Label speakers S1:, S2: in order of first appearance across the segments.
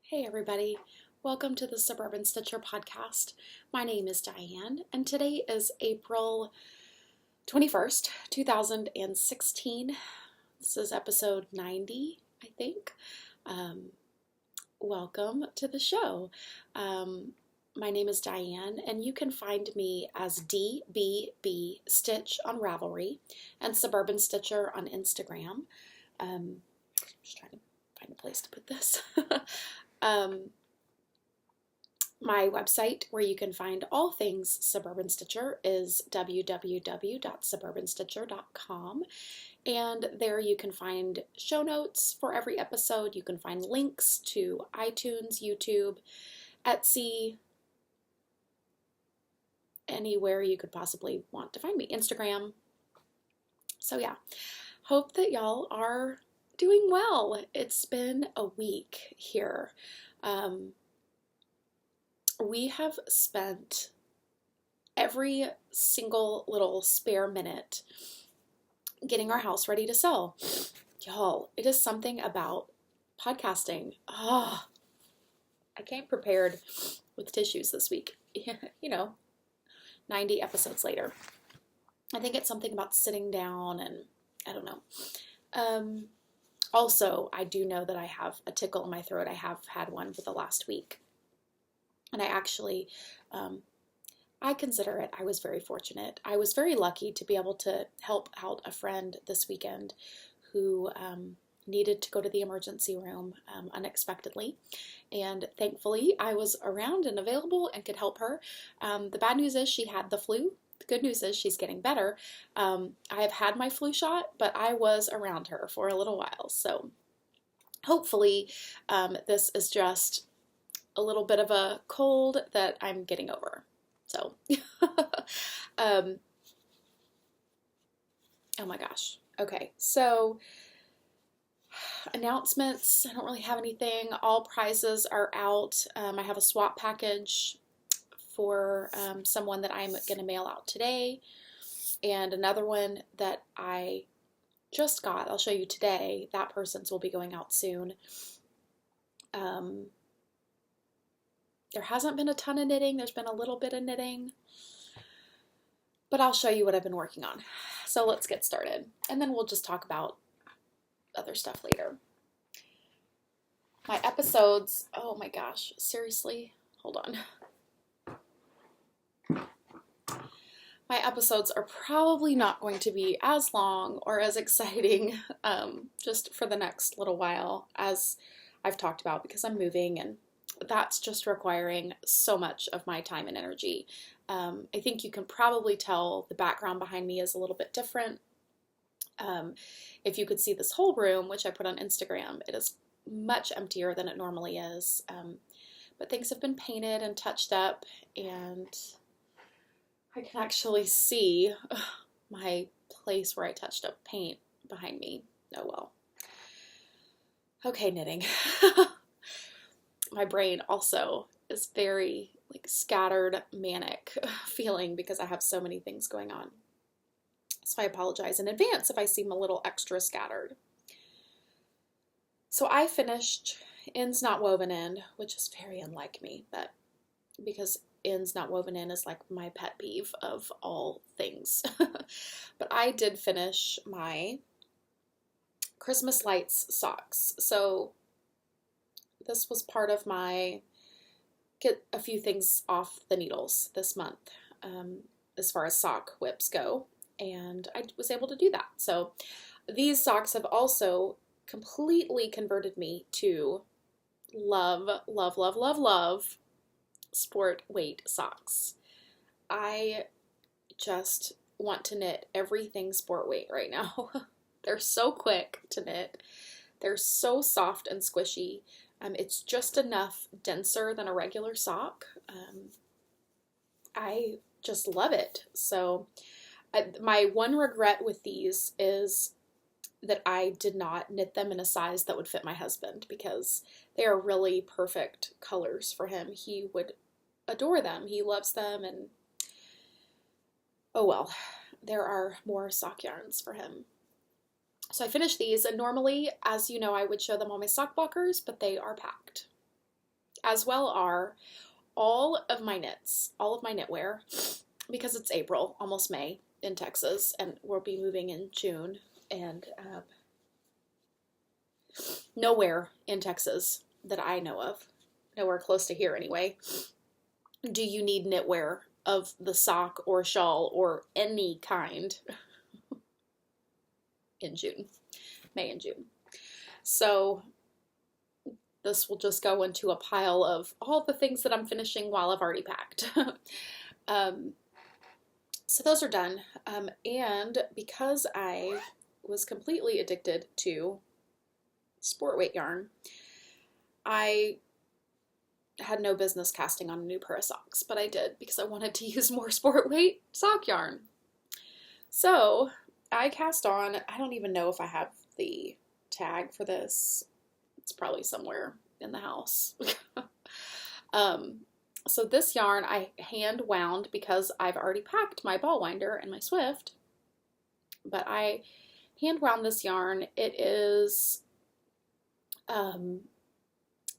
S1: Hey everybody, welcome to the Suburban Stitcher podcast. My name is Diane and today is April 21st, 2016. This is episode 90, I think. Welcome to the show. My name is Diane and you can find me as DBB Stitch on Ravelry and Suburban Stitcher on Instagram. Just trying to find a place to put this. My website where you can find all things Suburban Stitcher is www.suburbanstitcher.com, and there you can find show notes for every episode. You can find links to iTunes, YouTube, Etsy, anywhere you could possibly want to find me, Instagram. So yeah, hope that y'all are doing well. It's been a week here. We have spent every single little spare minute getting our house ready to sell. Y'all, it is something about podcasting. I came prepared with tissues this week. 90 episodes later. I think it's something about sitting down and I don't know. Also, I do know that I have a tickle in my throat. I have had one for the last week. And I actually, I consider it, I was very fortunate. I was very lucky to be able to help out a friend this weekend who needed to go to the emergency room unexpectedly. And thankfully, I was around and available and could help her. The bad news is she had the flu. The good news is she's getting better. I have had my flu shot, but I was around her for a little while. So hopefully this is just a little bit of a cold that I'm getting over. So, oh my gosh. Okay, so announcements. I don't really have anything. All prizes are out. I have a swap package for someone that I'm going to mail out today, and another one that I just got. I'll show you today. That person's will be going out soon. There hasn't been a ton of knitting. There's been a little bit of knitting, but I'll show you what I've been working on. So let's get started, and then we'll just talk about other stuff later. My episodes, oh my gosh, seriously, hold on. My episodes are probably not going to be as long or as exciting just for the next little while, as I've talked about, because I'm moving and that's just requiring so much of my time and energy. I think you can probably tell the background behind me is a little bit different. If you could see this whole room, which I put on Instagram, it is much emptier than it normally is. But things have been painted and touched up, and I can actually see my place where I touched up paint behind me. Oh well. Okay, knitting. My brain also is very scattered, manic feeling because I have so many things going on. So I apologize in advance if I seem a little extra scattered. So I finished Ends Not Woven In, which is very unlike me, but because Ends Not Woven In is like my pet peeve of all things. But I did finish my Christmas lights socks. So this was part of my get a few things off the needles this month as far as sock whips go, and I was able to do that. So these socks have also completely converted me to love, love, love, love, love sport weight socks. I just want to knit everything sport weight right now. They're so quick to knit. They're so soft and squishy. It's just enough denser than a regular sock. I just love it. So my one regret with these is that I did not knit them in a size that would fit my husband, because they are really perfect colors for him. He would adore them. He loves them, and oh well, there are more sock yarns for him. So I finished these, and normally, as you know, I would show them on my sock blockers, but they are packed. as well are all of my knits, all of my knitwear, because it's April, almost May in Texas, and we'll be moving in June, and nowhere in Texas that I know of, nowhere close to here anyway, do you need knitwear of the sock or shawl or any kind in June, May and June. So this will just go into a pile of all the things that I'm finishing while I've already packed. So those are done. And because I was completely addicted to sport weight yarn, I had no business casting on a new pair of socks, but I did because I wanted to use more sport weight sock yarn. So I cast on, I don't even know if I have the tag for this. It's probably somewhere in the house. So this yarn I hand wound because I've already packed my ball winder and my Swift, but I hand wound this yarn. It is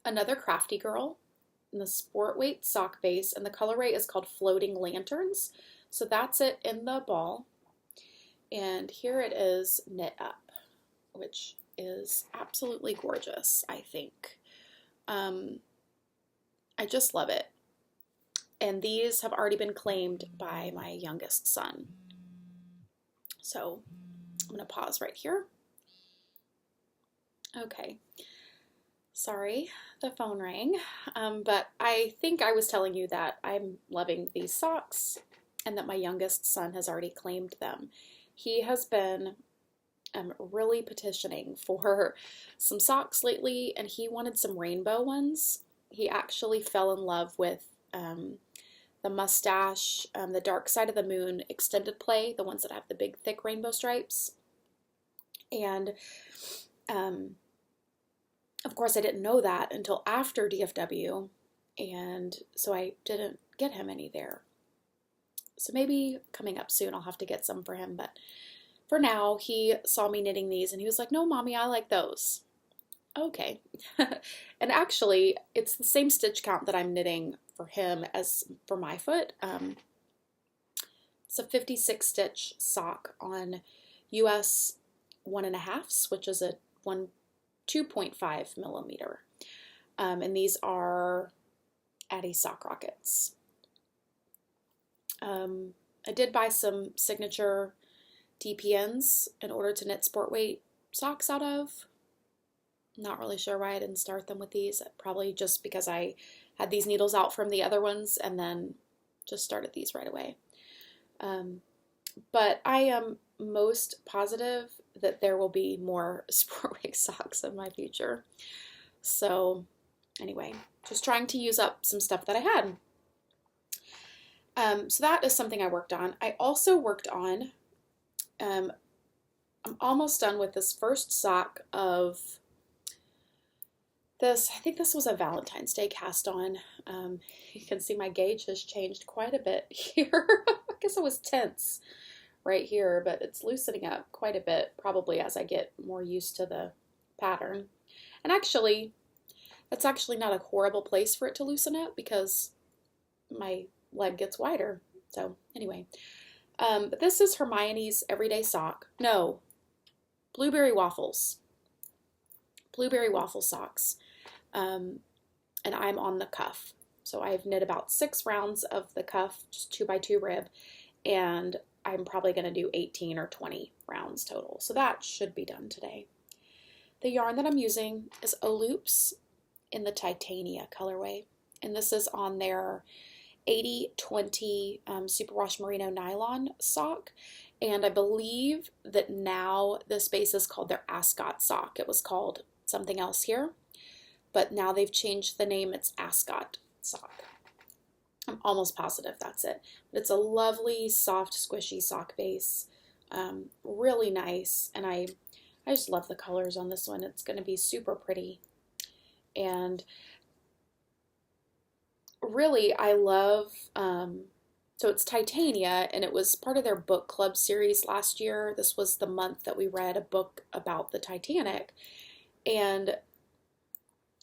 S1: another Crafty Girl in the sport weight sock base, and the colorway is called Floating Lanterns. So that's it in the ball. And here it is knit up, which is absolutely gorgeous, I think. I just love it. And these have already been claimed by my youngest son. So I'm going to pause right here. Okay. Sorry, the phone rang. But I think I was telling you that I'm loving these socks and that my youngest son has already claimed them. He has been really petitioning for some socks lately, and he wanted some rainbow ones. He actually fell in love with the Mustache, the Dark Side of the Moon extended play, the ones that have the big thick rainbow stripes. And of course I didn't know that until after DFW, and so I didn't get him any there. So maybe coming up soon I'll have to get some for him, but for now he saw me knitting these and he was like, "No, Mommy, I like those." Okay. And actually it's the same stitch count that I'm knitting for him as for my foot. It's a 56 stitch sock on US 1.5, which is a 2.5 millimeter. And these are Addy Sock Rockets. I did buy some signature DPNs in order to knit sport weight socks out of. Not really sure why I didn't start them with these. Probably just because I had these needles out from the other ones and then just started these right away. But I am most positive that there will be more sport weight socks in my future. So anyway, just trying to use up some stuff that I had. So that is something I worked on. I also worked on, I'm almost done with this first sock of this. I think this was a Valentine's Day cast on. You can see my gauge has changed quite a bit here. I guess it was tense right here, but it's loosening up quite a bit, probably as I get more used to the pattern. And actually, that's actually not a horrible place for it to loosen up because my leg gets wider. So anyway, but this is Hermione's Everyday Sock. No, Blueberry Waffles. Blueberry Waffle socks. And I'm on the cuff. So I've knit about 6 rounds of the cuff, just 2x2 rib, and I'm probably going to do 18 or 20 rounds total. So that should be done today. The yarn that I'm using is O-Loops in the Titania colorway, and this is on their 80/20 superwash merino nylon sock, and I believe that now this base is called their Ascot sock. It was called something else here, but now they've changed the name. It's Ascot sock. I'm almost positive that's it. But it's a lovely, soft, squishy sock base. Really nice, and I just love the colors on this one. It's going to be super pretty. And really, I love, so it's Titania, and it was part of their book club series last year. This was the month that we read a book about the Titanic. And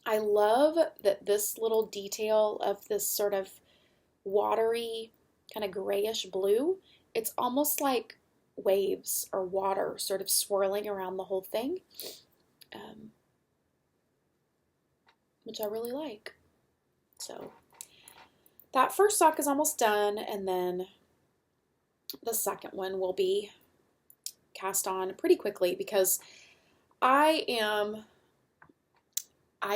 S1: I love that this little detail of this sort of watery, kind of grayish blue, it's almost like waves or water sort of swirling around the whole thing, um, which I really like. So that first sock is almost done, and then the second one will be cast on pretty quickly because I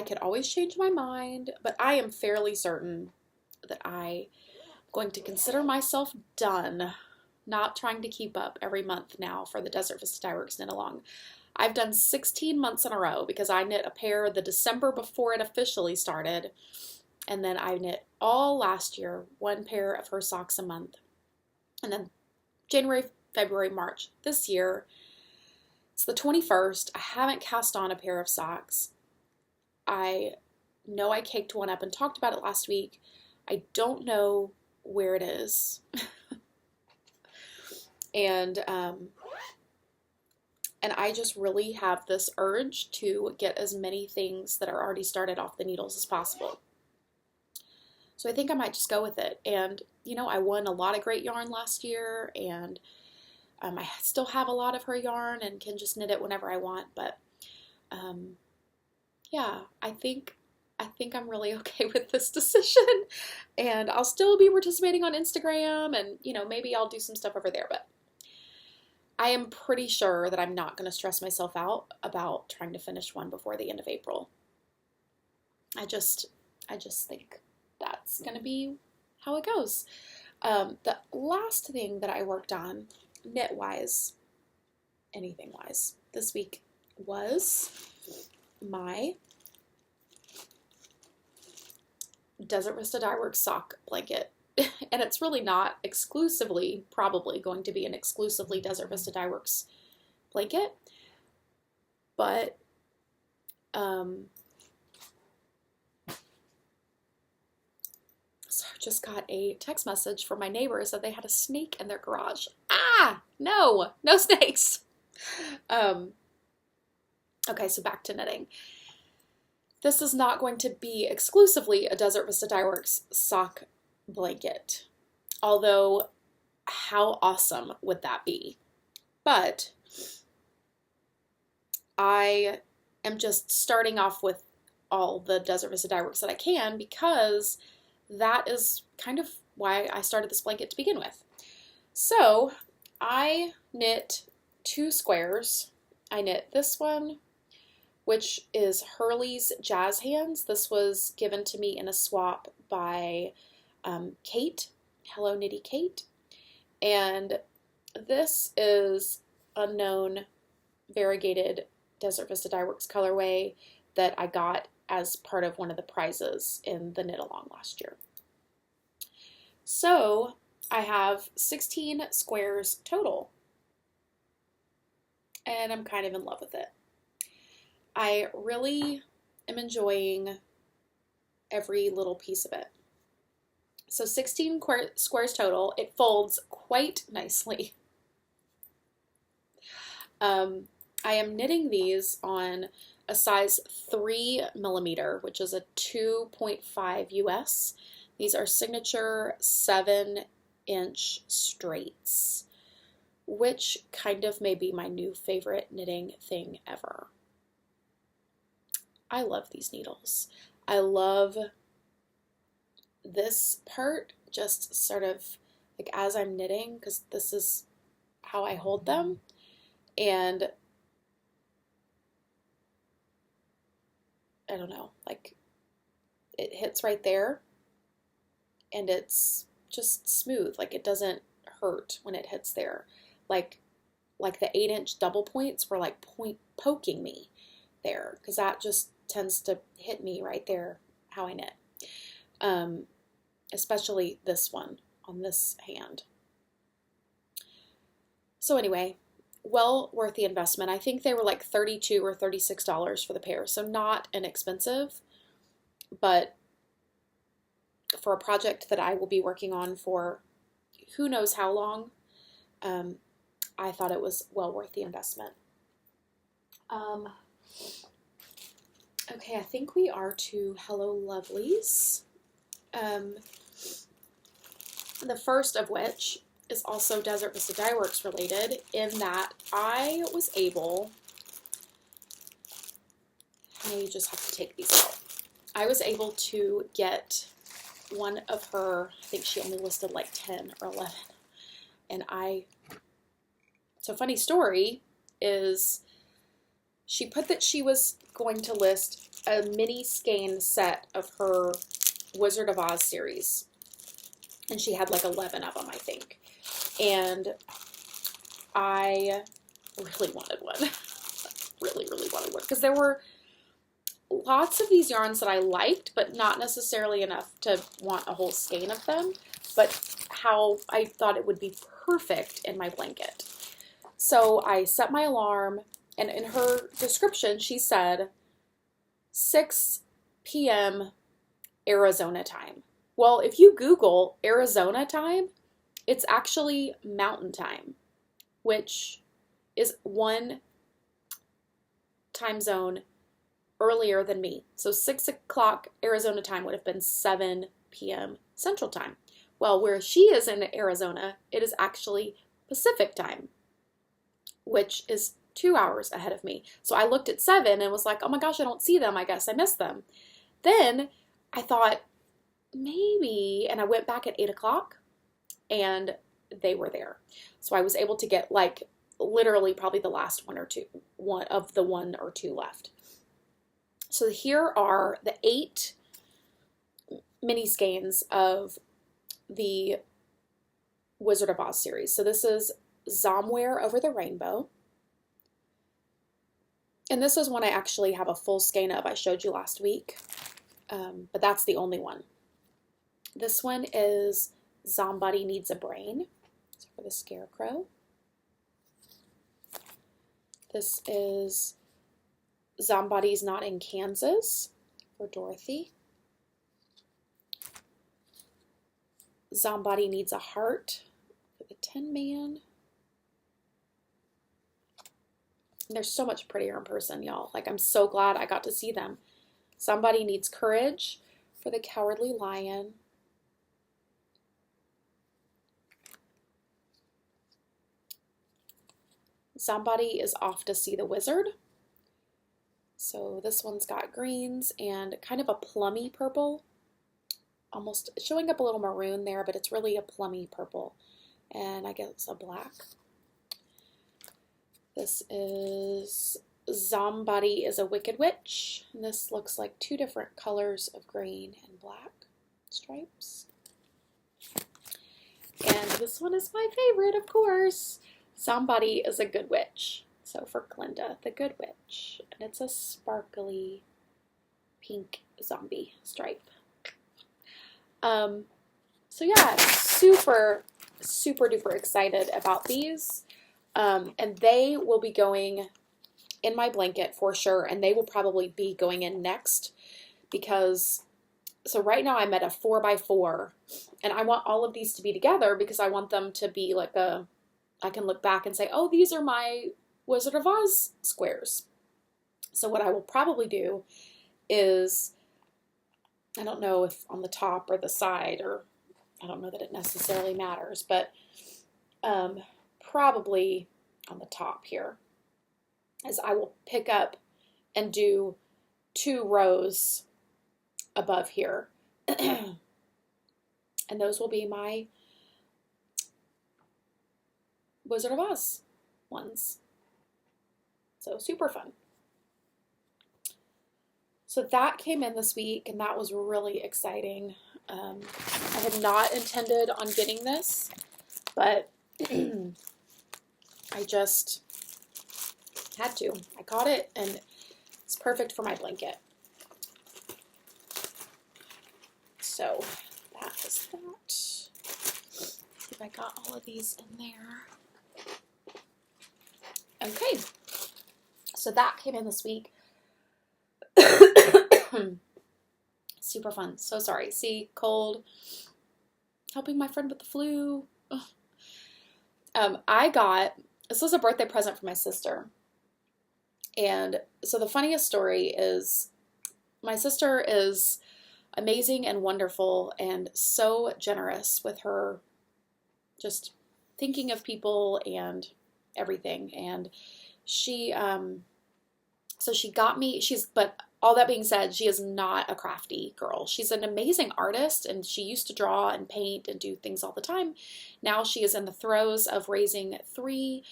S1: could always change my mind, but I am fairly certain that I'm going to consider myself done not trying to keep up every month now for the Desert Vista Dye Works knit along. I've done 16 months in a row because I knit a pair the December before it officially started, and then I knit all last year, one pair of her socks a month. And then January, February, March this year, it's the 21st. I haven't cast on a pair of socks. I know I caked one up and talked about it last week. I don't know where it is. And I just really have this urge to get as many things that are already started off the needles as possible. So I think I might just go with it. And, you know, I won a lot of great yarn last year, and I still have a lot of her yarn and can just knit it whenever I want. But, yeah, I think I'm really okay with this decision. And I'll still be participating on Instagram, and, you know, maybe I'll do some stuff over there. But I am pretty sure that I'm not going to stress myself out about trying to finish one before the end of April. I just think that's going to be how it goes. The last thing that I worked on, knit-wise, anything-wise, this week was my Desert Vista Dye Works sock blanket. And it's really not exclusively, probably going to be an exclusively Desert Vista Dye Works blanket, but so I just got a text message from my neighbors that they had a snake in their garage. No snakes. Okay, so back to knitting. This is not going to be exclusively a Desert Vista Dye Works sock blanket, although how awesome would that be? But I am just starting off with all the Desert Vista Dye Works that I can, because that is kind of why I started this blanket to begin with. So I knit 2 squares. I knit this one, which is Hurley's Jazz Hands. This was given to me in a swap by Kate, Hello Knitty Kate, and this is unknown variegated Desert Vista Dye Works colorway that I got as part of one of the prizes in the knit along last year. So I have 16 squares total, and I'm kind of in love with it. I really am enjoying every little piece of it. So 16 squares total. It folds quite nicely. I am knitting these on a size 3 millimeter, which is a 2.5 US. These are signature 7-inch straights, which kind of may be my new favorite knitting thing ever. I love these needles. I love this part just sort of like as I'm knitting, because this is how I hold them, and I don't know, like it hits right there and it's just smooth, like it doesn't hurt when it hits there, like the 8-inch double points were like poking me there, because that just tends to hit me right there how I knit. Especially this one on this hand. So anyway, well worth the investment. I think they were like $32 or $36 for the pair, so not inexpensive, but for a project that I will be working on for who knows how long, I thought it was well worth the investment. Okay, I think we are to Hello Lovelies. The first of which is also Desert Vista Dye Works related, in that I was able, I just have to take these out. I was able to get one of her, I think she only listed like 10 or 11. And so funny story is she put that she was going to list a mini skein set of her Wizard of Oz series. And she had like 11 of them, I think. And I really wanted one. Really wanted one. Because there were lots of these yarns that I liked, but not necessarily enough to want a whole skein of them. But how I thought it would be perfect in my blanket. So I set my alarm, and in her description, she said 6 p.m. Arizona time. Well, if you Google Arizona time, it's actually mountain time, which is one time zone earlier than me. So 6 o'clock Arizona time would have been 7 p.m. Central time. Well, where she is in Arizona, it is actually Pacific time, which is 2 hours ahead of me. So I looked at 7 and was like, oh my gosh, I don't see them. I guess I missed them. Then I thought, maybe, and I went back at 8 o'clock and they were there. So I was able to get like literally probably the last one of the 1 or 2 left. So here are the 8 mini skeins of the Wizard of Oz series. So this is Zomware Over the Rainbow. And this is one I actually have a full skein of. I showed you last week, but that's the only one. This one is Zombody Needs a Brain. It's for the Scarecrow. This is Zombody's Not in Kansas for Dorothy. Zombody Needs a Heart for the Tin Man. And they're so much prettier in person, y'all. Like, I'm so glad I got to see them. Somebody Needs Courage for the Cowardly Lion. Somebody Is Off to See the Wizard. So this one's got greens and kind of a plummy purple. Almost showing up a little maroon there, but it's really a plummy purple. And I guess a black. This is Zombody Is a Wicked Witch. And this looks like 2 different colors of green and black stripes. And this one is my favorite, of course. Somebody Is a Good Witch. So for Glinda, the Good Witch. And it's a sparkly pink zombie stripe. So yeah, super duper excited about these. And they will be going in my blanket for sure. And they will probably be going in next because, so right now I'm at a 4x4 and I want all of these to be together because I want them to be like I can look back and say, oh, these are my Wizard of Oz squares. So what I will probably do is, I don't know if on the top or the side, or I don't know that it necessarily matters, but probably on the top here, as I will pick up and do 2 rows above here. And those will be my Wizard of Oz ones. So super fun. So that came in this week, and that was really exciting. I had not intended on getting this, but I just had to. I caught it, and it's perfect for my blanket. So that is that. See if I got all of these in there. Okay, so that came in this week. Super fun. So sorry. See, cold. Helping my friend with the flu. This was a birthday present for my sister. And so the funniest story is, My sister is amazing and wonderful and so generous with her just thinking of people and everything. And she, so she got me, but all that being said, she is not a crafty girl. She's an amazing artist and she used to draw and paint and do things all the time. Now she is in the throes of raising 3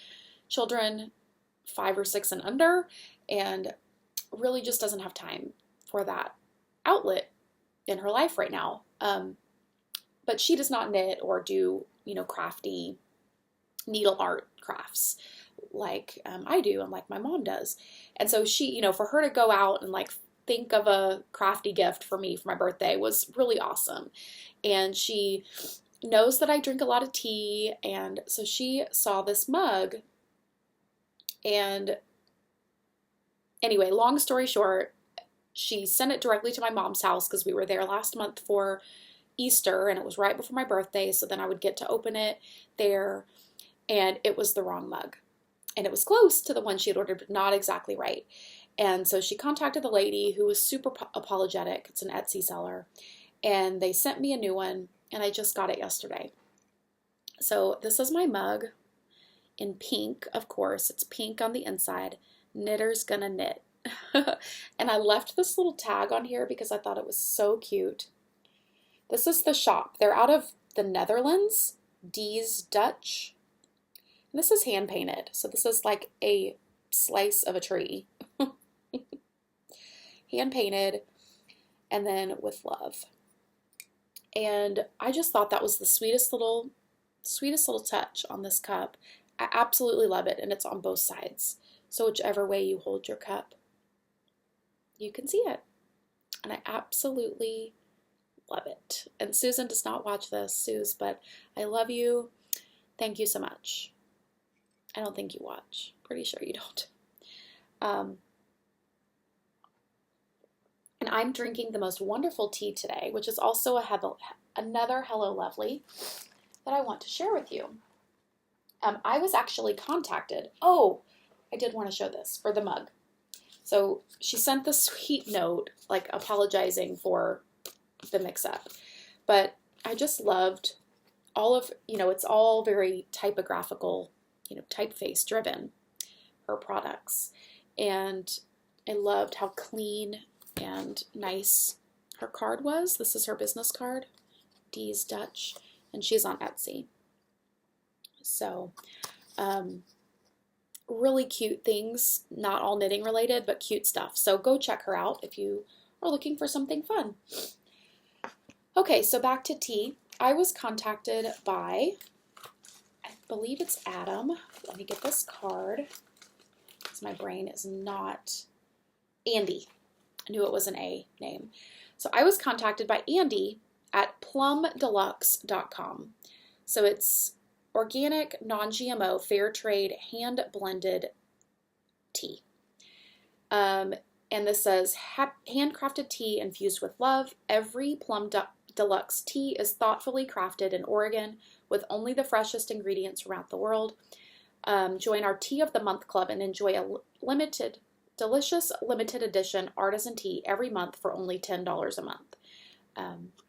S1: children, 5 or 6 and under, and really just doesn't have time for that outlet in her life right now. But she does not knit or do, crafty needle art crafts like I do and like my mom does. And so she, for her to go out and like think of a crafty gift for me for my birthday was really awesome. And she knows that I drink a lot of tea. And so she saw this mug. And anyway, long story short, she sent it directly to my mom's house because we were there last month for Easter and it was right before my birthday. So then I would get to open it there. And it was the wrong mug. And it was close to the one she had ordered, but not exactly right. And so she contacted the lady who was super apologetic. It's an Etsy seller. And they sent me a new one, and I just got it yesterday. So this is my mug in pink, of course. It's pink on the inside. Knitter's gonna knit. And I left this little tag on here because I thought it was so cute. This is the shop. They're out of the Netherlands, D's Dutch. This is hand painted, so this is like a slice of a tree. Hand painted, and then with love. And I just thought that was the sweetest little touch on this cup. I absolutely love it, and it's on both sides. So whichever way you hold your cup, you can see it. And I absolutely love it. And Susan does not watch this, Suze, but I love you. Thank you so much. I don't think you watch. Pretty sure you don't. And I'm drinking the most wonderful tea today, which is also another Hello Lovely that I want to share with you. I was actually contacted. Oh, I did want to show this for the mug. So she sent the sweet note, like apologizing for the mix-up. But I just loved all of, it's all very typographical, typeface driven, her products. And I loved how clean and nice her card was. This is her business card, D's Dutch, and she's on Etsy. So, really cute things, not all knitting related, but cute stuff. So go check her out if you are looking for something fun. Okay, so back to tea. I was contacted by, I believe it's Adam. Let me get this card, because my brain is not, Andy. I knew it was an A name. So I was contacted by Andy at plumdeluxe.com. So it's organic, non-GMO, fair trade, hand-blended tea. And this says, handcrafted tea infused with love. Every Plum Deluxe tea is thoughtfully crafted in Oregon with only the freshest ingredients around the world. Join our Tea of the Month Club and enjoy a delicious limited edition artisan tea every month for only $10 a month.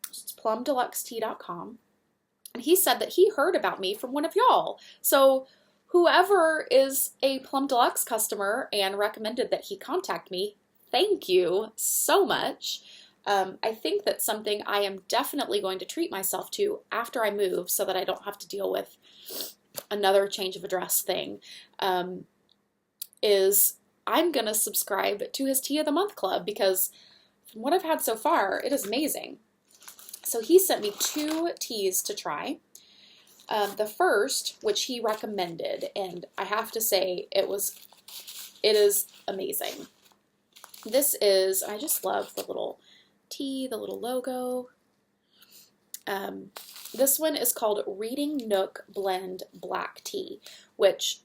S1: It's plumdeluxetea.com. And he said that he heard about me from one of y'all. So whoever is a Plum Deluxe customer and recommended that he contact me, thank you so much. I think that's something I am definitely going to treat myself to after I move so that I don't have to deal with another change of address thing, is I'm going to subscribe to his Tea of the Month Club because from what I've had so far, it is amazing. So he sent me 2 teas to try. The first, which he recommended, and I have to say it is amazing. This is, I just love the little tea, the little logo. This one is called Reading Nook Blend Black Tea, which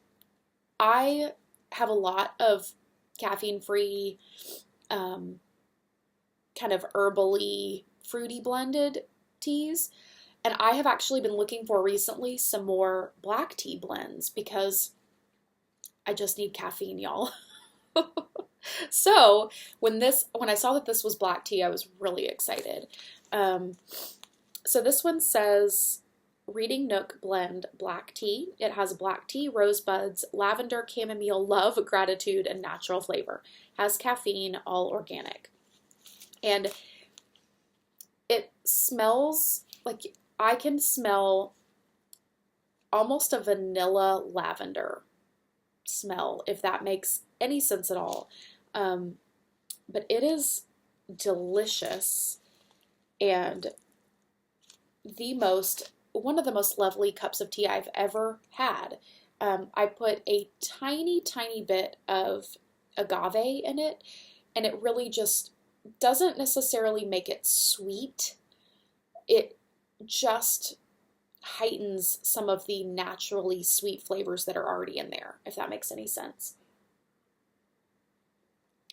S1: I have a lot of caffeine-free, kind of herbally, fruity blended teas. And I have actually been looking for recently some more black tea blends because I just need caffeine, y'all. So when I saw that this was black tea, I was really excited. Um, so this one says Reading Nook Blend Black Tea. It has black tea, rosebuds, lavender, chamomile, love, gratitude, and natural flavor. Has caffeine, all organic. And it smells like I can smell almost a vanilla lavender smell, if that makes any sense at all. But it is delicious and one of the most lovely cups of tea I've ever had. I put a tiny, tiny bit of agave in it, and it really just doesn't necessarily make it sweet. It just heightens some of the naturally sweet flavors that are already in there, if that makes any sense.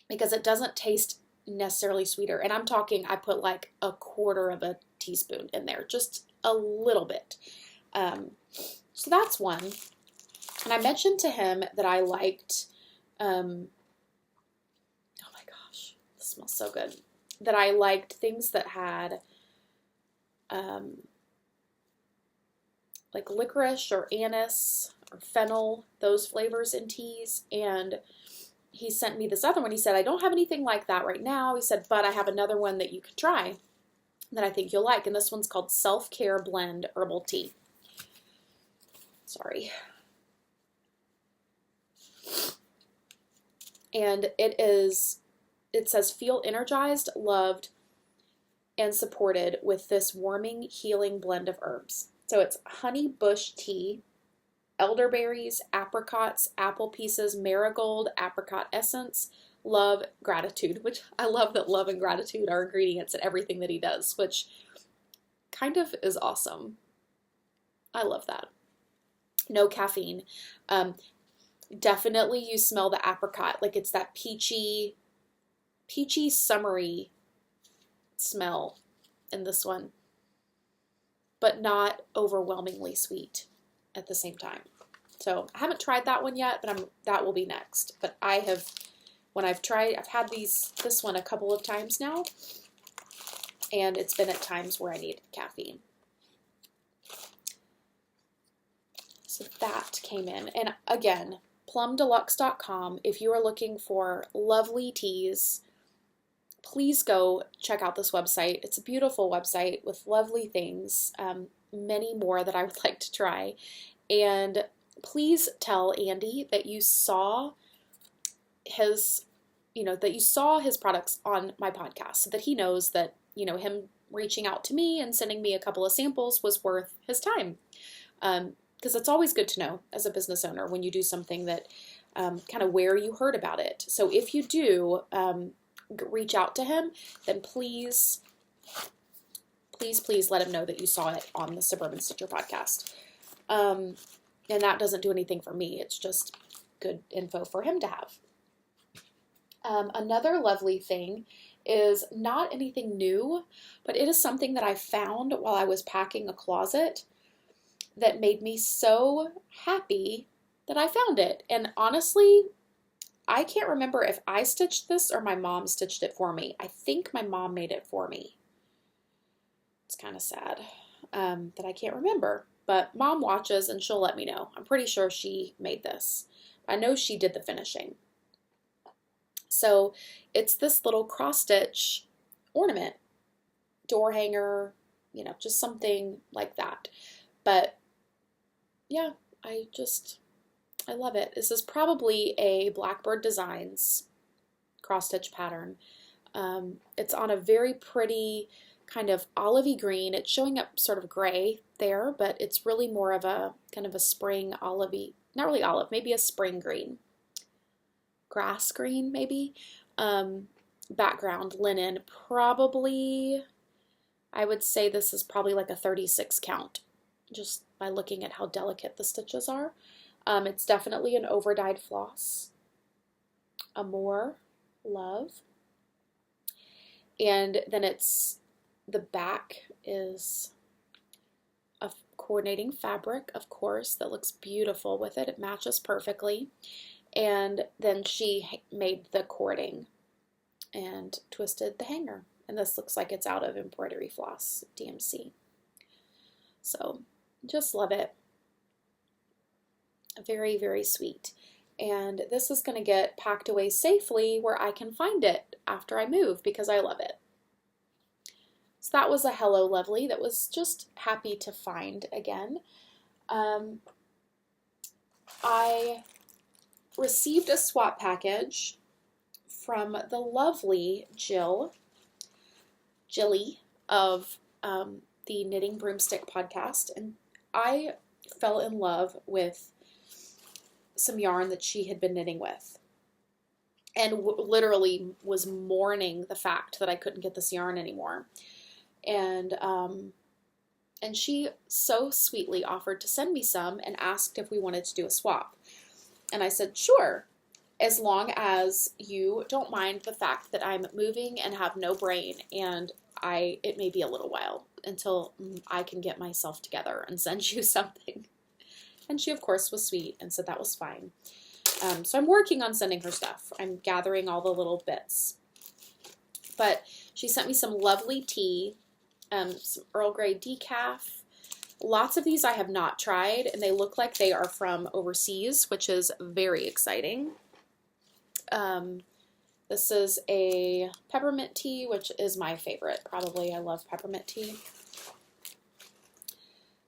S1: Because it doesn't taste necessarily sweeter. And I'm talking, I put like a quarter of a teaspoon in there, just a little bit. So that's one. And I mentioned to him that I liked, oh my gosh, this smells so good, that I liked things that had like licorice or anise or fennel, those flavors in teas. And he sent me this other one. He said, I don't have anything like that right now. He said, but I have another one that you could try that I think you'll like. And this one's called Self-Care Blend Herbal Tea. Sorry. And it says, feel energized, loved, and supported with this warming, healing blend of herbs. So it's honey bush tea, elderberries, apricots, apple pieces, marigold, apricot essence, love, gratitude, which I love that love and gratitude are ingredients in everything that he does, which kind of is awesome. I love that. No caffeine. Definitely you smell the apricot, like it's that peachy, summery smell in this one, but not overwhelmingly sweet at the same time. So I haven't tried that one yet, but that will be next. But I've had this one a couple of times now, and it's been at times where I need caffeine. So that came in. And again, plumdeluxe.com, if you are looking for lovely teas, please go check out this website. It's a beautiful website with lovely things, many more that I would like to try. And please tell Andy that you saw his products on my podcast, so that he knows that, him reaching out to me and sending me a couple of samples was worth his time. Because it's always good to know as a business owner when you do something that kind of where you heard about it. So if you do reach out to him, then please let him know that you saw it on the Suburban Stitcher podcast. And that doesn't do anything for me. It's just good info for him to have. Another lovely thing is not anything new, but it is something that I found while I was packing a closet that made me so happy that I found it. And honestly, I can't remember if I stitched this or my mom stitched it for me. I think my mom made it for me. It's kind of sad that I can't remember. But Mom watches and she'll let me know. I'm pretty sure she made this. I know she did the finishing. So it's this little cross-stitch ornament, door hanger, just something like that. But yeah, I love it. This is probably a Blackbird Designs cross-stitch pattern. It's on a very pretty kind of olivey green. It's showing up sort of gray there, but it's really more of a kind of a spring olivey, not really olive, maybe a spring green. Grass green, maybe. Background linen, probably, I would say this is probably like a 36 count, just by looking at how delicate the stitches are. It's definitely an overdyed floss. Amore, love. And then the back is a coordinating fabric, of course, that looks beautiful with it. It matches perfectly. And then she made the cording and twisted the hanger. And this looks like it's out of embroidery floss, DMC. So just love it. Very, very sweet. And this is going to get packed away safely where I can find it after I move because I love it. So that was a Hello Lovely that was just happy to find again. I received a swap package from the lovely Jilly of the Knitting Broomstick podcast, and I fell in love with some yarn that she had been knitting with, and literally was mourning the fact that I couldn't get this yarn anymore. And she so sweetly offered to send me some and asked if we wanted to do a swap. And I said, sure, as long as you don't mind the fact that I'm moving and have no brain, and it may be a little while until I can get myself together and send you something. And she, of course, was sweet and said that was fine. So I'm working on sending her stuff. I'm gathering all the little bits. But she sent me some lovely tea, some Earl Grey decaf. Lots of these I have not tried, and they look like they are from overseas, which is very exciting. This is a peppermint tea, which is my favorite. Probably, I love peppermint tea.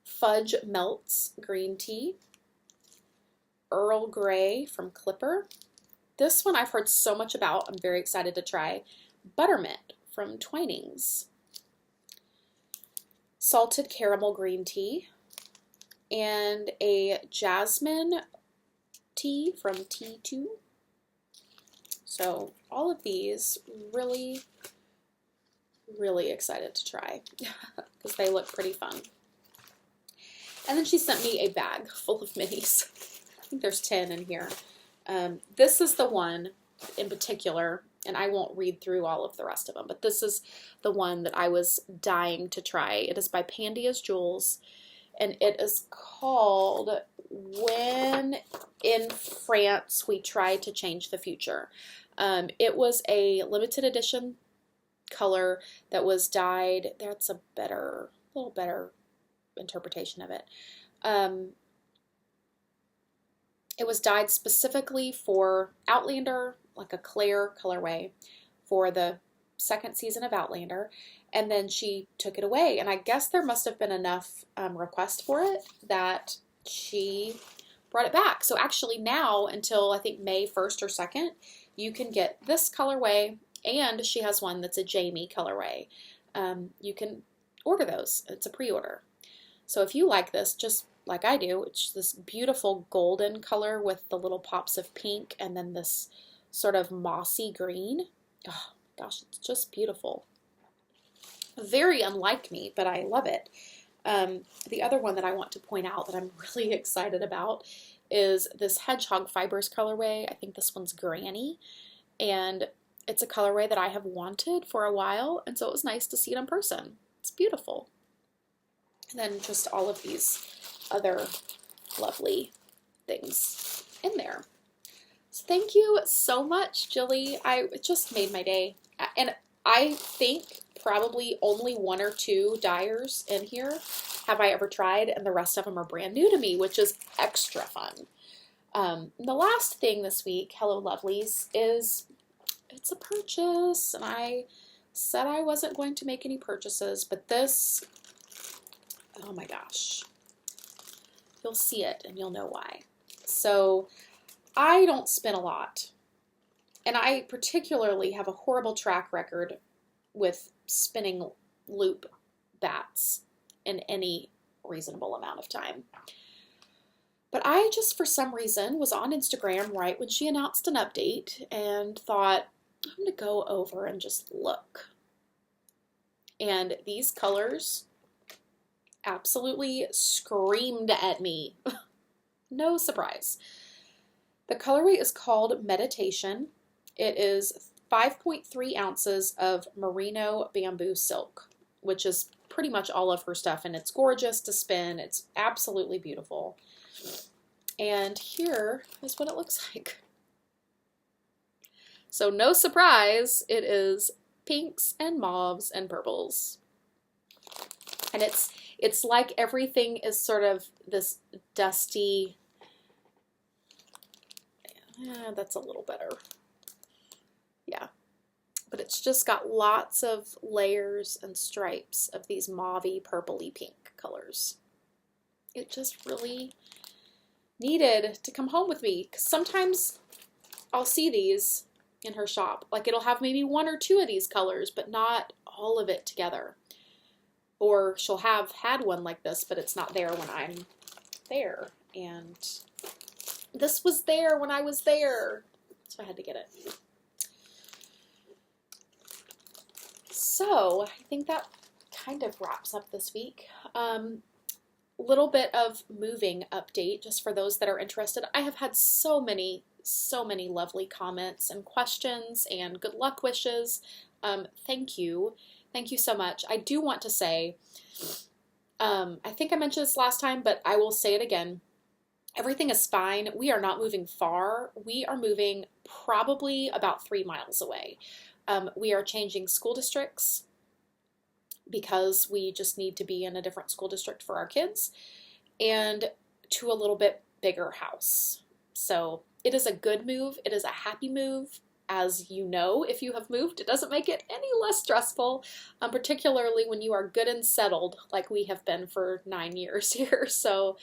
S1: Fudge Melts green tea. Earl Grey from Clipper. This one I've heard so much about. I'm very excited to try. Buttermint from Twinings. Salted caramel green tea. And a jasmine tea from T2. So all of these really, really excited to try because they look pretty fun. And then she sent me a bag full of minis. I think there's 10 in here. This is the one in particular, and I won't read through all of the rest of them, but this is the one that I was dying to try. It is by Pandia's Jewels, and it is called When in France We Try to Change the Future. It was a limited edition color that was dyed. That's a little better interpretation of it. It was dyed specifically for Outlander, like a Claire colorway for the second season of Outlander, and then she took it away, and I guess there must have been enough request for it that she brought it back. So actually now until I think May 1st or 2nd, you can get this colorway, and she has one that's a Jamie colorway. You can order those. It's a pre-order. So if you like this, just like I do, it's this beautiful golden color with the little pops of pink and then this sort of mossy green. Oh gosh, it's just beautiful. Very unlike me, but I love it. The other one that I want to point out that I'm really excited about is this Hedgehog Fibers colorway. I think this one's Granny, and it's a colorway that I have wanted for a while, and so it was nice to see it in person. It's beautiful. And then just all of these other lovely things in there. So thank you so much, Jilly. It just made my day. And I think probably only 1 or 2 dyers in here have I ever tried, and the rest of them are brand new to me, which is extra fun. The last thing this week, Hello Lovelies, it's a purchase, and I said I wasn't going to make any purchases, but this, oh my gosh, you'll see it and you'll know why. So I don't spin a lot, and I particularly have a horrible track record with spinning loop bats in any reasonable amount of time. But I just, for some reason, was on Instagram right when she announced an update and thought, I'm going to go over and just look. And these colors absolutely screamed at me. No surprise. The colorway is called Meditation. It is 5.3 ounces of merino bamboo silk, which is pretty much all of her stuff, and it's gorgeous to spin. It's absolutely beautiful. And here is what it looks like. So no surprise, it is pinks and mauves and purples. And it's like everything is sort of this dusty, that's a little better. Yeah. But it's just got lots of layers and stripes of these mauvey, purpley pink colors. It just really needed to come home with me, because sometimes I'll see these in her shop. Like, it'll have maybe one or two of these colors, but not all of it together. Or she'll have had one like this, but it's not there when I'm there. And this was there when I was there, so I had to get it. So I think that kind of wraps up this week. Little bit of moving update just for those that are interested. I have had so many lovely comments and questions and good luck wishes. Thank you. Thank you so much. I do want to say, I think I mentioned this last time, but I will say it again. Everything is fine. We are not moving far. We are moving probably about 3 miles away. We are changing school districts because we just need to be in a different school district for our kids, and to a little bit bigger house. So it is a good move. It is a happy move. As you know, if you have moved, it doesn't make it any less stressful, particularly when you are good and settled like we have been for 9 years here. So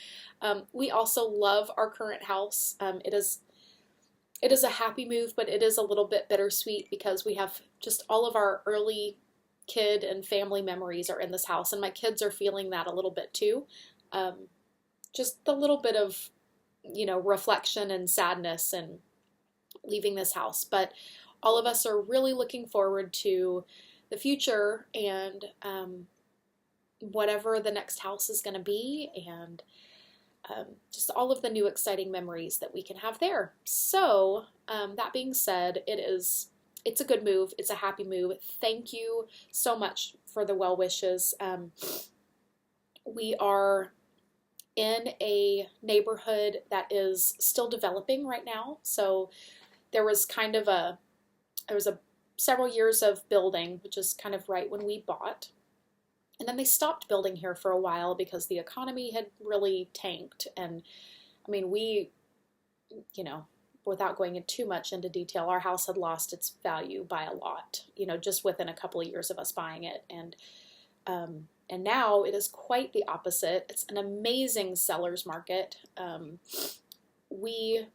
S1: we also love our current house. It is a happy move, but it is a little bit bittersweet because we have just all of our early kid and family memories are in this house, and my kids are feeling that a little bit too. Just the little bit of, reflection and sadness and leaving this house. But all of us are really looking forward to the future and whatever the next house is going to be, and just all of the new exciting memories that we can have there. So that being said, it's a good move. It's a happy move. Thank you so much for the well wishes. We are in a neighborhood that is still developing right now. So there was several years of building, which is kind of right when we bought. And then they stopped building here for a while because the economy had really tanked. And I mean, without going in too much into detail, our house had lost its value by a lot, just within a couple of years of us buying it. And now it is quite the opposite. It's an amazing seller's market. We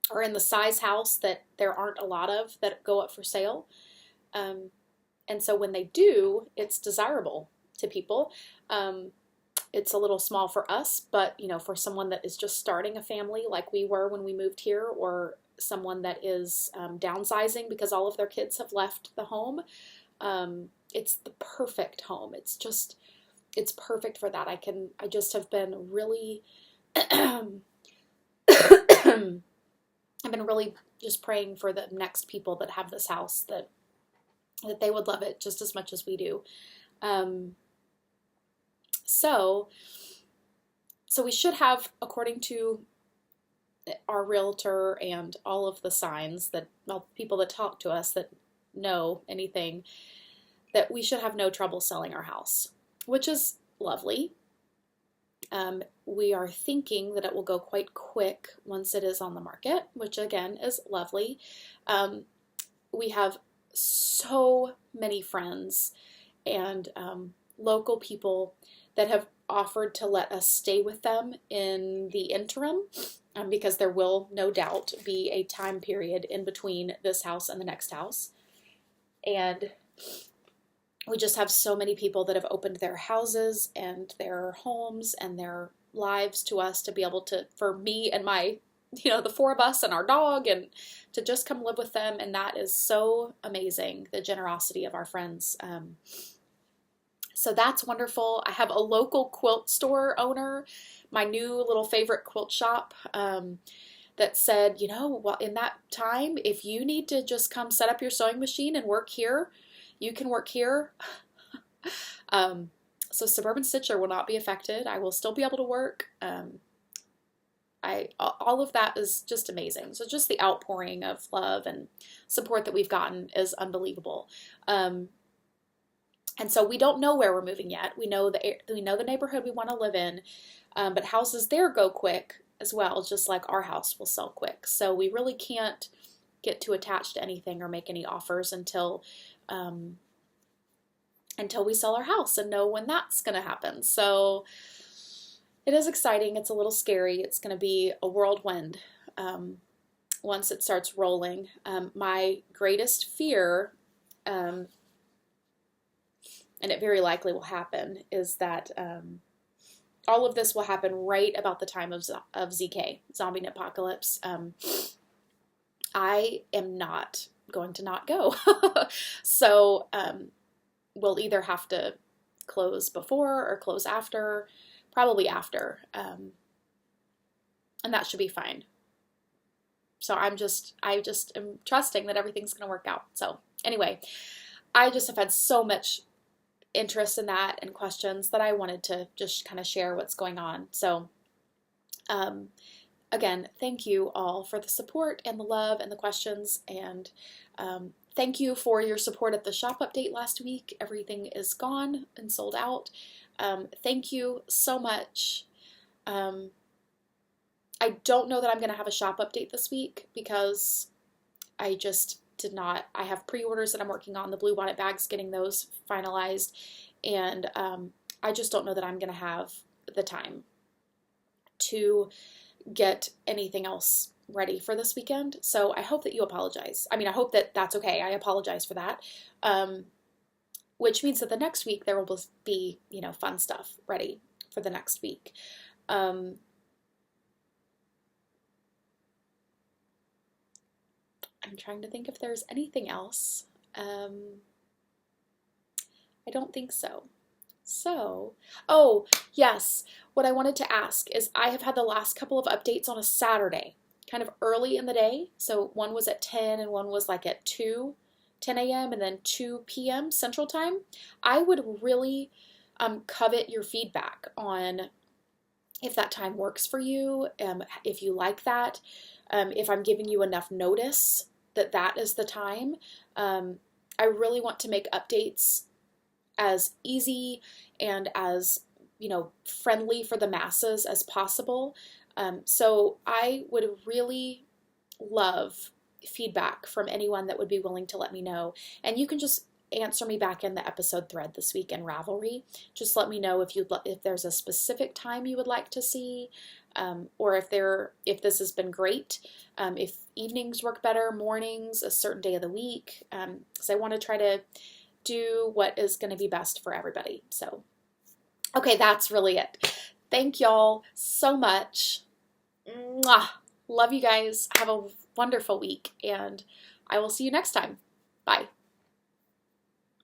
S1: are in the size house that there aren't a lot of that go up for sale. And so when they do, it's desirable to people. It's a little small for us, but for someone that is just starting a family like we were when we moved here, or someone that is downsizing because all of their kids have left the home, it's the perfect home. It's perfect for that. I just have been really, I've been really just praying for the next people that have this house, that they would love it just as much as we do. So we should have, according to our realtor and all of the signs that, people that talk to us that know anything, that we should have no trouble selling our house, which is lovely. We are thinking that it will go quite quick once it is on the market, which again is lovely. We have so many friends and local people that have offered to let us stay with them in the interim, because there will no doubt be a time period in between this house and the next house. And we just have so many people that have opened their houses and their homes and their lives to us to be able to, for me and my, the 4 of us and our dog, and to just come live with them. And that is so amazing, the generosity of our friends. So that's wonderful. I have a local quilt store owner, my new little favorite quilt shop, that said, in that time, if you need to just come set up your sewing machine and work here, you can work here. So Suburban Stitcher will not be affected. I will still be able to work. I All of that is just amazing. So just the outpouring of love and support that we've gotten is unbelievable. And so we don't know where we're moving yet. We know the neighborhood we want to live in, but houses there go quick as well, just like our house will sell quick. So we really can't get too attached to anything or make any offers until we sell our house and know when that's going to happen. So it is exciting. It's a little scary. It's going to be a whirlwind once it starts rolling. My greatest fear, and it very likely will happen, is that all of this will happen right about the time of ZK, Zombie Apocalypse. I am not going to not go. So we'll either have to close before or close after, probably after, and that should be fine. So I just am trusting that everything's going to work out. So anyway, I just have had so much interest in that and questions that I wanted to just kind of share what's going on. So again, thank you all for the support and the love and the questions, and thank you for your support at the shop update last week. Everything is gone and sold out. Thank you so much. I don't know that I'm going to have a shop update this week because I just did not. I have pre-orders that I'm working on, the blue bonnet bags, getting those finalized, and I just don't know that I'm going to have the time to get anything else ready for this weekend. So I hope that you apologize. I mean, I hope that that's okay. I apologize for that. Which means that the next week there will be, fun stuff ready for the next week. I'm trying to think if there's anything else. I don't think so. Oh, yes. What I wanted to ask is I have had the last couple of updates on a Saturday, kind of early in the day. So one was at 10 and one was like at 10 a.m. and then 2 p.m. Central Time. I would really covet your feedback on if that time works for you, if you like that, if I'm giving you enough notice that is the time. I really want to make updates as easy and as, friendly for the masses as possible. So I would really love feedback from anyone that would be willing to let me know. And you can just answer me back in the episode thread this week in Ravelry. Just let me know if there's a specific time you would like to see, or if this has been great, if evenings work better, mornings, a certain day of the week, because I want to try to do what is going to be best for everybody. So, okay, that's really it. Thank y'all so much. Mwah. Love you guys. Have a wonderful week, and I will see you next time. Bye.